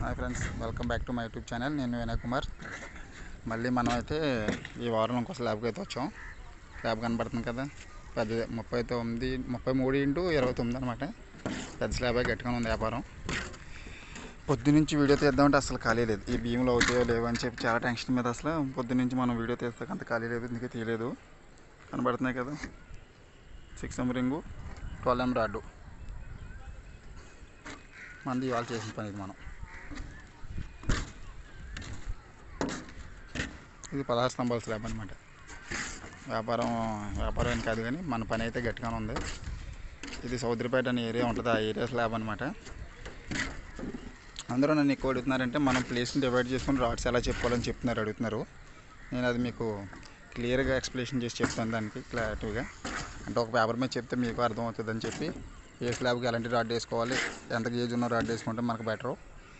Hi friends, welcome back to my YouTube channel. నేను వినయ్ కుమార్. మళ్ళీ మనం అయితే ఈ వారం ఇంకో స్లాబ్కి అయితే వచ్చాం. స్లాబ్ కనబడుతుంది కదా, పెద్దది 33x29 అనమాట. పెద్ద స్లాబ్ గట్టిగా ఉంది. వ్యాపారం పొద్దునుంచి వీడియో తీద్దామంటే అసలు ఖాళీ లేదు. ఈ భీములు అవుతాయో లేవో అని చెప్పి చాలా టెన్షన్ మీద అసలు పొద్దునుంచి మనం వీడియో తీస్తాక అంత ఖాళీ లేదు. ఇందుకే తీయలేదు. కనబడుతున్నాయి కదా, 6M రింగు 12M రాడ్డు. మనది ఇవాళ చేసిన పని ఇది. మనం ఇది 16 స్తంభాల స్లాబ్ అనమాట. వ్యాపారం ఏం కాదు, కానీ మన పని అయితే గట్టిగానే ఉంది. ఇది సౌదరిపేట అనే ఏరియా ఉంటుంది, ఆ ఏరియా స్లాబ్ అనమాట. అందరూ నన్ను ఎక్కువ అడుగుతున్నారంటే మనం ప్లేస్ని డివైడ్ చేసుకుని రాడ్స్ ఎలా చెప్పుకోవాలని అడుగుతున్నారు. నేను అది మీకు క్లియర్గా ఎక్స్ప్లెనేషన్ చేసి చెప్తాను, దానికి క్లారిటీగా. అంటే ఒక పేపర్ మీద చెప్తే మీకు అర్థమవుతుందని చెప్పి ఏ స్లాబ్కి ఎలాంటి రాడ్ వేసుకోవాలి, ఎంత గేజ్ ఉన్న రాడ్ వేసుకుంటే మనకు బెటరు.